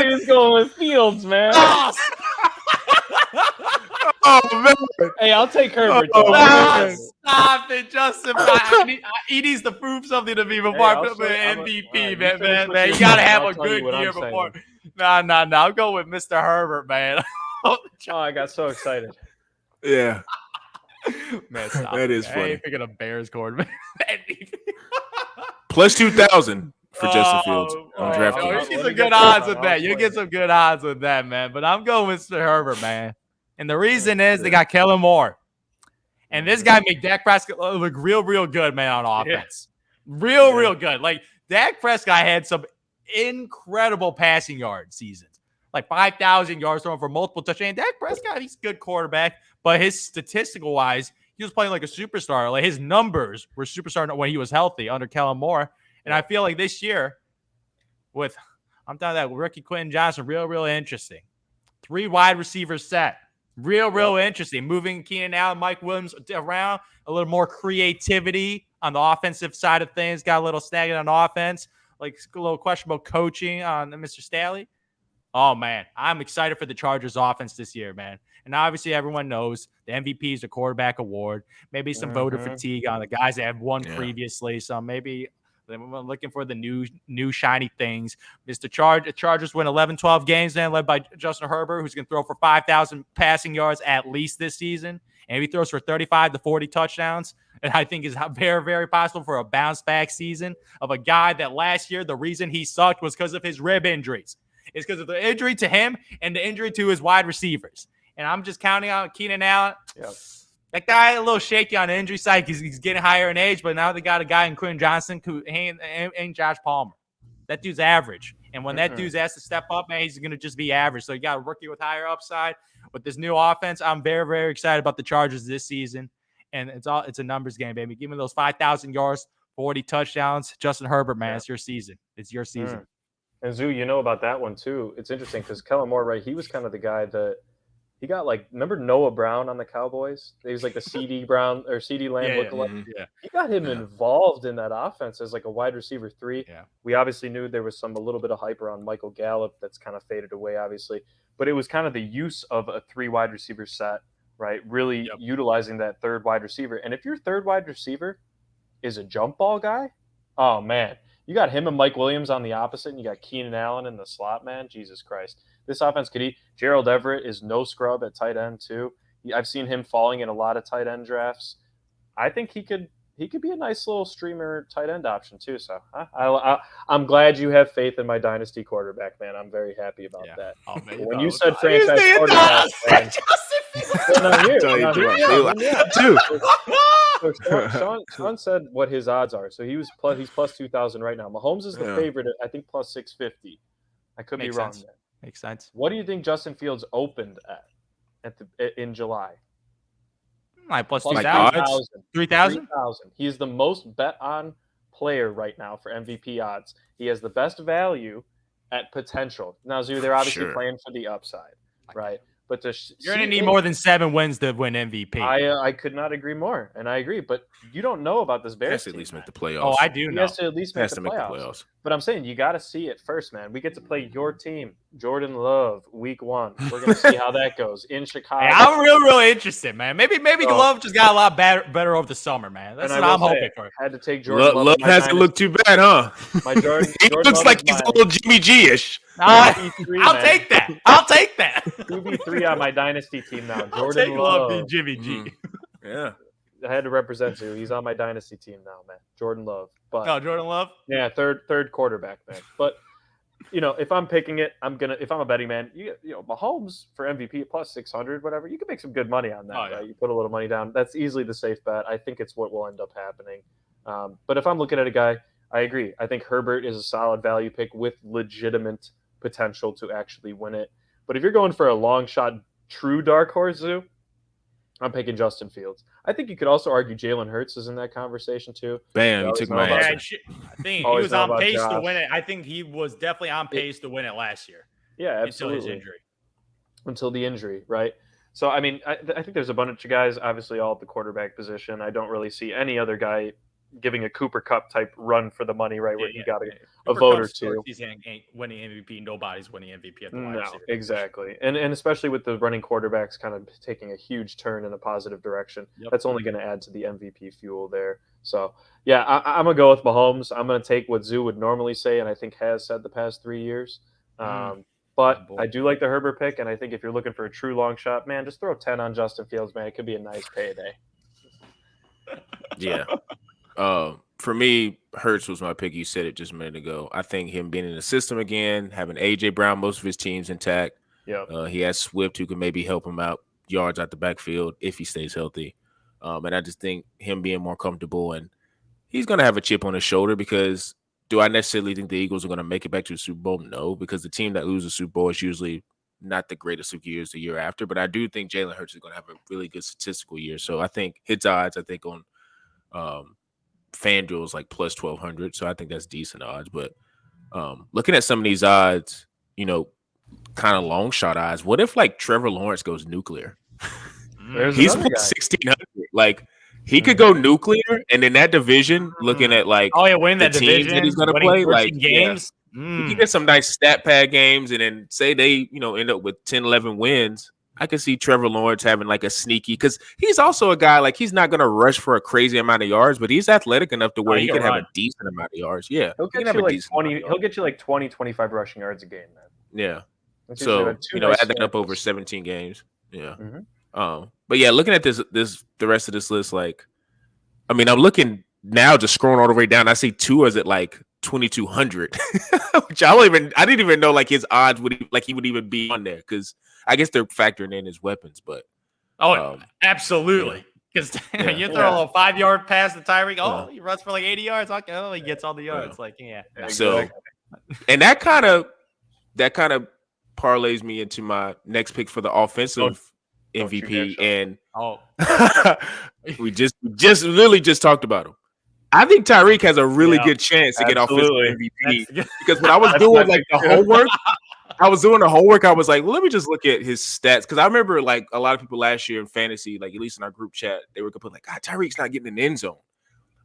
he was going with Fields, man. Oh, man. Hey, I'll take Herbert. Stop it, Justin. He needs to prove something to me before I put him in MVP, man. You got to have a good year before. Nah. I'll go with Mr. Herbert, man. Oh, I got so excited. Yeah. Man, stop that is funny. I ain't picking a Bears quarterback. Plus 2,000 for Justin Fields on DraftKings. You get some good odds with that. You get some good odds with that, man. But I'm going with Mr. Herbert, man. And the reason is they got Kellen Moore. And this guy made Dak Prescott look real good, man, on offense. real good. Like Dak Prescott had some incredible passing yard seasons, like 5,000 yards thrown for multiple touchdowns. Dak Prescott, he's a good quarterback, but his statistical wise, he was playing like a superstar. Like his numbers were superstar when he was healthy under Kellen Moore. And I feel like this year, I'm telling you that rookie Quentin Johnson, real interesting. 3 wide receivers set. Real interesting. Moving Keenan Allen, Mike Williams around, a little more creativity on the offensive side of things. Got a little snagging on offense, like a little questionable coaching on Mr. Staley. Oh, man, I'm excited for the Chargers offense this year, man. And obviously everyone knows the MVP is a quarterback award. Maybe some voter fatigue on the guys that have won previously. So maybe I'm looking for the new shiny things. Chargers win 11, 12 games then, led by Justin Herbert, who's going to throw for 5,000 passing yards at least this season. And if he throws for 35 to 40 touchdowns, and I think is very, very possible for a bounce back season of a guy that last year, the reason he sucked was because of his rib injuries. It's because of the injury to him and the injury to his wide receivers. And I'm just counting on Keenan Allen. Yep. That guy a little shaky on the injury side because he's getting higher in age, but now they got a guy in Quentin Johnson who ain't Josh Palmer. That dude's average. And when that dude has to step up, man, he's going to just be average. So you got a rookie with higher upside. With this new offense, I'm very, very excited about the Chargers this season. And it's a numbers game, baby. Give me those 5,000 yards, 40 touchdowns. Justin Herbert, man, it's your season. It's your season. And Zoo, you know about that one too. It's interesting because Kellen Moore, right? He was kind of the guy that he got, like, remember Noah Brown on the Cowboys? He was like the CD Brown or CD Lamb lookalike. Yeah. He got him involved in that offense as like a wide receiver 3. Yeah. We obviously knew there was a little bit of hype around Michael Gallup that's kind of faded away, obviously. But it was kind of the use of a 3 wide receiver set, right? Really utilizing that third wide receiver. And if your third wide receiver is a jump ball guy, oh man, you got him and Mike Williams on the opposite, and you got Keenan Allen in the slot, man. Jesus Christ. This offense could eat. Gerald Everett is no scrub at tight end, too. I've seen him falling in a lot of tight end drafts. I think he could be a nice little streamer tight end option, too. So I'm glad you have faith in my dynasty quarterback, man. I'm very happy about that. Oh, man, when you said franchise quarterback, man, Sean said what his odds are. So he's plus 2,000 right now. Mahomes is the favorite at, I think, plus 650. I could be wrong there. Makes sense. What do you think Justin Fields opened in July? Like plus 2,000. 3,000? He is the most bet on player right now for MVP odds. He has the best value at potential. Now, Zoo, they're obviously playing for the upside, right? But you're going to need more than 7 wins to win MVP. I could not agree more, and I agree. But you don't know about this Bears team. At least make the playoffs. Oh, I do know. He has to at least make the playoffs. But I'm saying you got to see it first, man. We get to play your team, Jordan Love, week 1. We're going to see how that goes in Chicago. Hey, I'm really interested, man. Maybe Love just got a lot better over the summer, man. That's what I'm hoping for. I had to take Jordan Love hasn't looked too bad, huh? My Jordan looks Love like he's a little Jimmy G-ish. I'll take that. I'll take that. 2v3 on my dynasty team now. I'll take Love being Jimmy G. Yeah. I had to represent you. He's on my dynasty team now, man. Jordan Love. But Jordan Love? Yeah, third quarterback, man. But if I'm picking it, if I'm a betting man, Mahomes for MVP plus 600, whatever, you can make some good money on that, right? You put a little money down. That's easily the safe bet. I think it's what will end up happening. But if I'm looking at a guy, I agree. I think Herbert is a solid value pick with legitimate potential to actually win it. But if you're going for a long shot, true dark horse, Zoo, I'm picking Justin Fields. I think you could also argue Jalen Hurts is in that conversation too. Bam, you took my answer. I think he was on pace to win it. I think he was definitely on pace to win it last year. Yeah, absolutely. Until his injury. Until the injury, right? So, I mean, I think there's a bunch of guys, obviously, all at the quarterback position. I don't really see any other guy giving a Cooper Kupp type run for the money, right? Where he got a vote or two. He's winning MVP. Nobody's winning MVP at the wide receiver. Exactly. And especially with the running quarterbacks kind of taking a huge turn in a positive direction, that's only going to add to the MVP fuel there. So, yeah, I'm going to go with Mahomes. I'm going to take what Zoo would normally say, and I think has said the past 3 years. But I do like the Herbert pick, and I think if you're looking for a true long shot, man, just throw 10 on Justin Fields, man. It could be a nice payday. Yeah. For me, Hurts was my pick. You said it just a minute ago. I think him being in the system again, having A.J. Brown, most of his team's intact. Yeah. He has Swift who can maybe help him out yards out the backfield if he stays healthy. And I just think him being more comfortable and he's going to have a chip on his shoulder because do I necessarily think the Eagles are going to make it back to the Super Bowl? No, because the team that loses the Super Bowl is usually not the greatest of years the year after. But I do think Jalen Hurts is going to have a really good statistical year. So I think his odds, I think on FanDuel is like plus 1,200. So I think that's decent odds. But looking at some of these odds, kind of long shot odds, what if like Trevor Lawrence goes nuclear? He's plus 1,600. Like, he could go nuclear, and in that division, looking at like win that division that he's going to play, like games. He can get some nice stat pad games, and then say they end up with 10, 11 wins. I could see Trevor Lawrence having like a sneaky, because he's also a guy like he's not going to rush for a crazy amount of yards, but he's athletic enough to where he can have a decent amount of yards. Yeah, he'll get you like 20. He'll get you like 20, 25 rushing yards a game, man. Yeah. So add that up over 17 games. Yeah. But yeah, looking at the rest of this list, like, I mean, I'm looking now, just scrolling all the way down. I see Tua's at like 2,200, which I didn't even know like his odds he would even be on there, because I guess they're factoring in his weapons. But absolutely, because you throw a little 5-yard pass to Tyreek, he runs for like 80 yards. Okay, he gets all the yards. So, and that kind of parlays me into my next pick for the offensive MVP, and we just literally just talked about him. I think Tyreek has a really good chance to get offensive MVP, because when I was doing like the homework, I was like, well, let me just look at his stats, because I remember like a lot of people last year in fantasy, like at least in our group chat, they were complaining like, Tyreek's not getting in the end zone.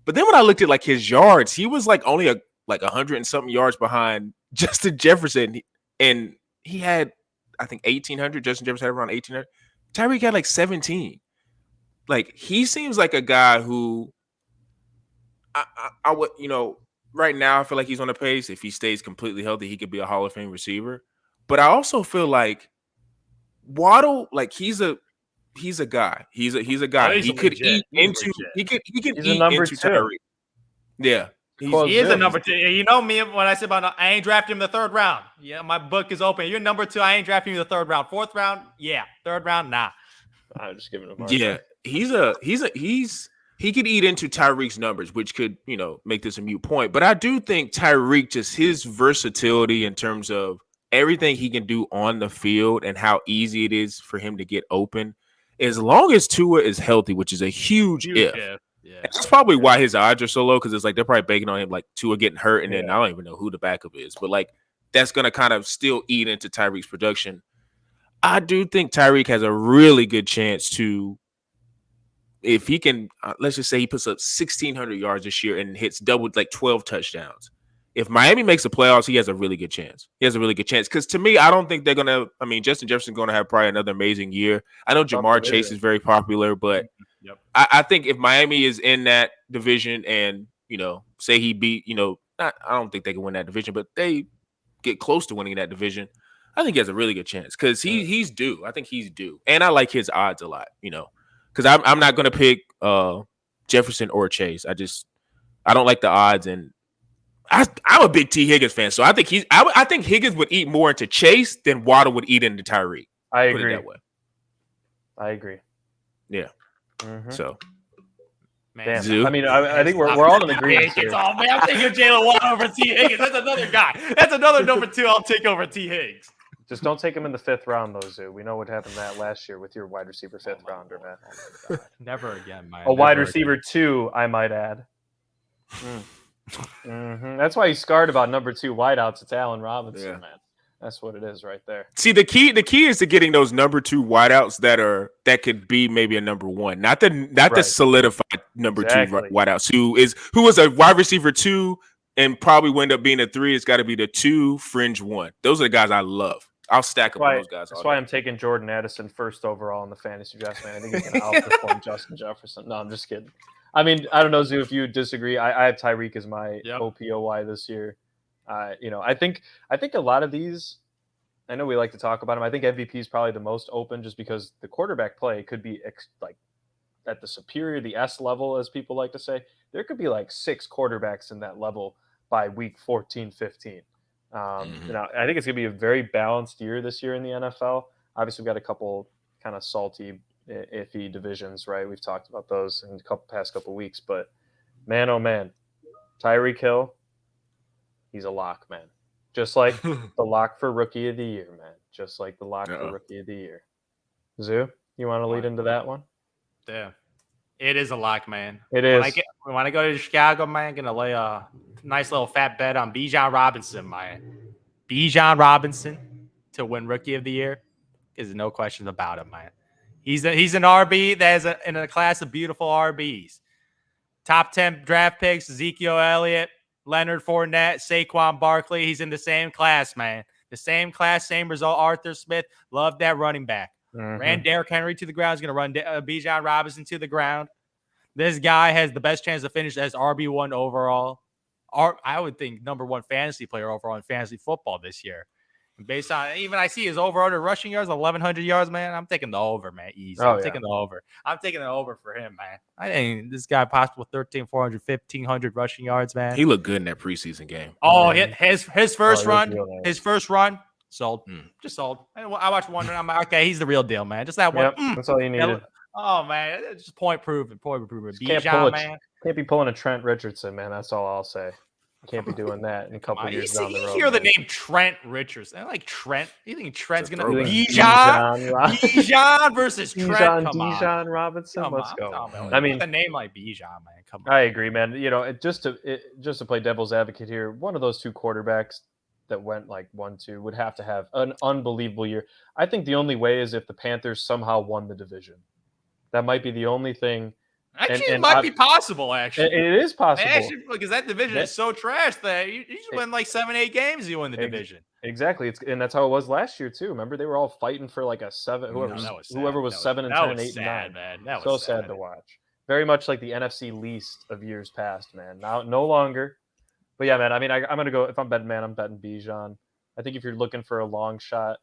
But then when I looked at like his yards, he was like only 100 and something yards behind Justin Jefferson, and he had, I think, 1,800. Justin Jefferson had around 1,800. Tyreek had like 17. Like, he seems like a guy who I would, right now I feel like he's on the pace. If he stays completely healthy, he could be a Hall of Fame receiver. But I also feel like Waddle, like he's a guy. He's a guy. He could eat into Tyreek. Yeah. He is a number 2. You know me, when I say about I ain't drafting him in the 3rd round. Yeah, my book is open. You're number 2. I ain't drafting you in the 3rd round. 4th round, yeah. 3rd round, nah. I'm just giving him. Yeah, he could eat into Tyreek's numbers, which could make this a moot point. But I do think Tyreek, just his versatility in terms of everything he can do on the field and how easy it is for him to get open, as long as Tua is healthy, which is a huge if. Yeah. That's probably why his odds are so low, because it's like they're probably banking on him like Tua getting hurt, and then I don't even know who the backup is. But like that's gonna kind of still eat into Tyreek's production. I do think Tyreek has a really good chance to, if he can, let's just say he puts up 1,600 yards this year and hits double, like 12 touchdowns. If Miami makes the playoffs, he has a really good chance. Because to me, I don't think they're going to, Justin Jefferson's going to have probably another amazing year. I know Jamar Chase is very popular, but I think if Miami is in that division and, say he beat, I don't think they can win that division, but they get close to winning that division, I think he has a really good chance, because he's due. I think he's due. And I like his odds a lot, because I'm not going to pick Jefferson or Chase. I don't like the odds, and I'm a big T. Higgins fan, so I think I think Higgins would eat more into Chase than Waddle would eat into Tyreek. I agree. Put it that way. I agree. Yeah. So, man, I think we're all in agreement here. I'm taking Jalen Waddle over T. Higgins. That's another guy. That's another number 2 I'll take over T. Higgins. Just don't take him in the 5th round, though, Zoo. We know what happened that last year with your wide receiver 5th rounder, man. Oh never again, man. A wide receiver 2, I might add. That's why he's scarred about number 2 wideouts. It's Allen Robinson, man. That's what it is right there. See, the key is to getting those number 2 wideouts that could be maybe a number 1, not the solidified number 2 wideouts. Who was a wide receiver 2 and probably wind up being a 3. It's got to be the 2 fringe 1. Those are the guys I love. I'll stack up on those guys. That's why I'm taking Jordan Addison 1st overall in the fantasy draft, man. I think he's going to outperform Justin Jefferson. No, I'm just kidding. I don't know, Zoo, if you disagree. I have Tyreek as my OPOY this year. I think a lot of these, I know we like to talk about them. I think MVP is probably the most open, just because the quarterback play could be like at the superior, the S level, as people like to say. There could be like 6 quarterbacks in that level by week 14, 15. I think it's going to be a very balanced year this year in the NFL. Obviously, we've got a couple kind of salty, iffy divisions, right? We've talked about those in the past couple weeks, but Man, oh man, Tyreek Hill, he's a lock, man. Just like the lock for Rookie of the Year, man. Just like the lock for Rookie of the Year. Zoo, you want to lead into that one? Yeah. It is a lock, man. It is. When I go to Chicago, man, I'm going to lay a nice little fat bet on Bijan Robinson, man. Bijan Robinson to win Rookie of the Year is no question about it, man. He's an RB that is in a class of beautiful RBs. Top 10 draft picks, Ezekiel Elliott, Leonard Fournette, Saquon Barkley. He's in the same class, man. The same class, same result. Arthur Smith, love that running back. Ran Derrick Henry to the ground. He's going to run Bijan Robinson to the ground. This guy has the best chance to finish as RB1 overall. I would think number one fantasy player overall in fantasy football this year. Based on even I see his over-under rushing yards, 1,100 yards, man. I'm taking the over, man. Easy. I'm taking the over. I'm taking the over for him, man. I think this guy possible 1,400, 1,500 rushing yards, man. He looked good in that preseason game. Oh, his first run, sold. Just sold. I watched one, and I'm like, okay, he's the real deal, man. Just that one. That's all you needed. Oh man, it's just point proven. Bijan, man. Can't be pulling a Trent Richardson, man. That's all I'll say. Can't be doing that in a couple years down the road. You hear the name Trent Richardson. I like Trent. You think Trent's going to Bijan versus Trent? Bijan Robinson. Let's go. I mean, a name like Bijan, man. Come on. I agree, man. You know, just to play devil's advocate here, one of those two quarterbacks that went like 1-2 would have to have an unbelievable year. I think the only way is if the Panthers somehow won the division. That might be the only thing. Actually, it might be possible, actually. It is possible. Actually, because that division is so trash that you just win like 7-8 games, you win the division. Exactly. And that's how it was last year, too. Remember, they were all fighting for like a 7. Whoever was 7 and 10 and 8 and 9. Man. That was so sad to watch. Very much like the NFC least of years past, man. Now, no longer. But yeah, man, I mean, I'm going to go, if I'm betting, man, I'm betting Bijan. I think if you're looking for a long shot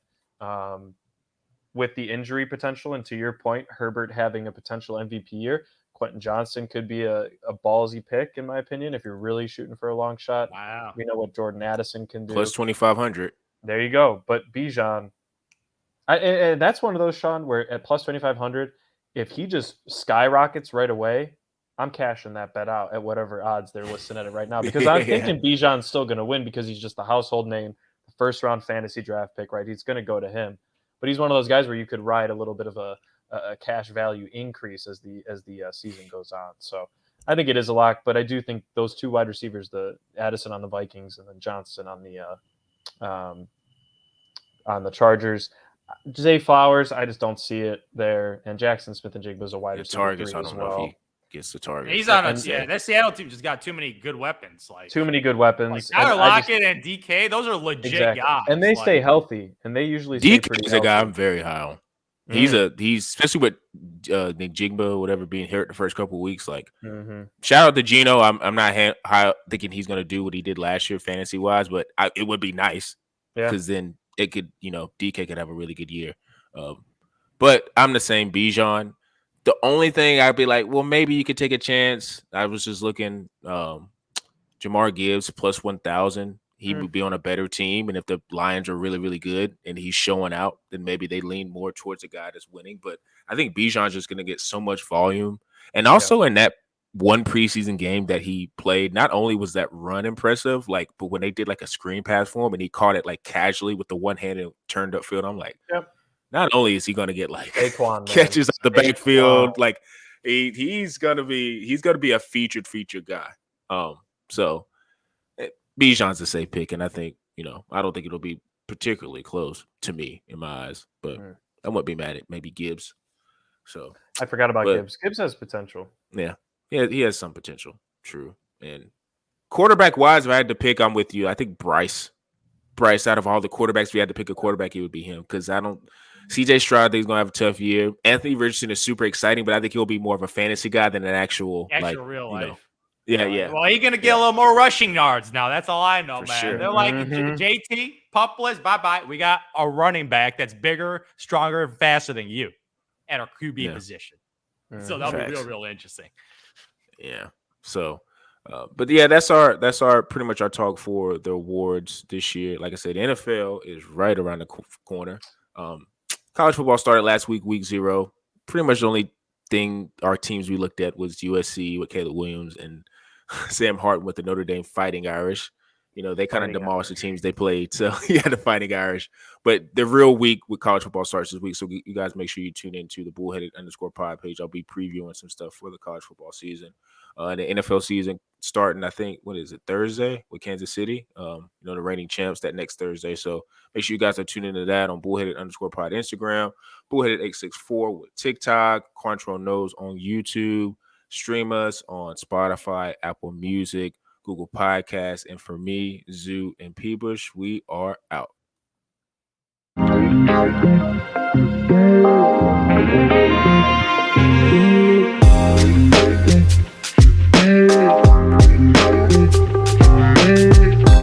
with the injury potential, and to your point, Herbert having a potential MVP year, Quentin Johnson could be a ballsy pick, in my opinion, if you're really shooting for a long shot. Wow. We know what Jordan Addison can do. Plus 2,500. There you go. But Bijan, and that's one of those, Sean, where at plus 2,500, if he just skyrockets right away, I'm cashing that bet out at whatever odds they're listing at it right now. Because I'm thinking Bijan's still going to win because he's just a household name, the first-round fantasy draft pick, right? He's going to go to him. But he's one of those guys where you could ride a little bit of a cash value increase as the season goes on. So I think it is a lock, but I do think those two wide receivers, the Addison on the Vikings and then Johnson on the Chargers. Zay Flowers, I just don't see it there. And Jackson Smith-Njigba is a wide receiver. Targets, I don't know if he gets the target. He's on that Seattle team just got too many good weapons. Too many good weepons. Like Tyler Lockett and DK, those are legit guys. And they stay healthy, and they usually stay pretty healthy. DK is a guy I'm very high on. He's especially with Nick Jigba, whatever, being hurt the first couple of weeks. Like, shout out to Geno. I'm not high thinking he's going to do what he did last year fantasy wise, but it would be nice because then it could, DK could have a really good year. But I'm the same Bijan. The only thing I'd be like, well, maybe you could take a chance. I was just looking, Jamar Gibbs plus 1,000. He would be on a better team. And if the Lions are really, really good and he's showing out, then maybe they lean more towards a guy that's winning. But I think Bijan's just going to get so much volume. And also in that one preseason game that he played, not only was that run impressive, but when they did like a screen pass for him and he caught it like casually with the one hand and turned up field, I'm like, not only is he going to get like catches out the backfield, like he's going to be a featured guy. So Bijan's a safe pick, and I think, I don't think it'll be particularly close to me in my eyes, but I wouldn't be mad at maybe Gibbs. So I forgot about Gibbs. Gibbs has potential. Yeah, he has some potential. True. And quarterback wise, if I had to pick, I'm with you. I think Bryce, out of all the quarterbacks, if we had to pick a quarterback, it would be him because CJ Stroud, I think, is going to have a tough year. Anthony Richardson is super exciting, but I think he'll be more of a fantasy guy than an actual real life. Yeah. Well, he's gonna get a little more rushing yards now. That's all I know, man. Sure. They're like JT, pumpless, bye. We got a running back that's bigger, stronger, and faster than you at our QB position. So that'll be real interesting. Yeah. So, but yeah, that's our pretty much our talk for the awards this year. Like I said, the NFL is right around the corner. College football started last week, week 0. Pretty much the only thing our teams we looked at was USC with Caleb Williams and Sam Hartman with the Notre Dame Fighting Irish. They kind of Fighting demolished the Irish. teams they played. So, yeah, the Fighting Irish. But the real week with college football starts this week. So, you guys make sure you tune into the Bullheaded_pod page. I'll be previewing some stuff for the college football season. The NFL season starting, I think, what is it, Thursday with Kansas City? The reigning champs that next Thursday. So, make sure you guys are tuning into that on Bullheaded_pod Instagram, Bullheaded864 with TikTok, Quantrill Knows on YouTube. Stream us on Spotify, Apple Music, Google Podcasts, and for me, Zoo and P-Bush, we are out.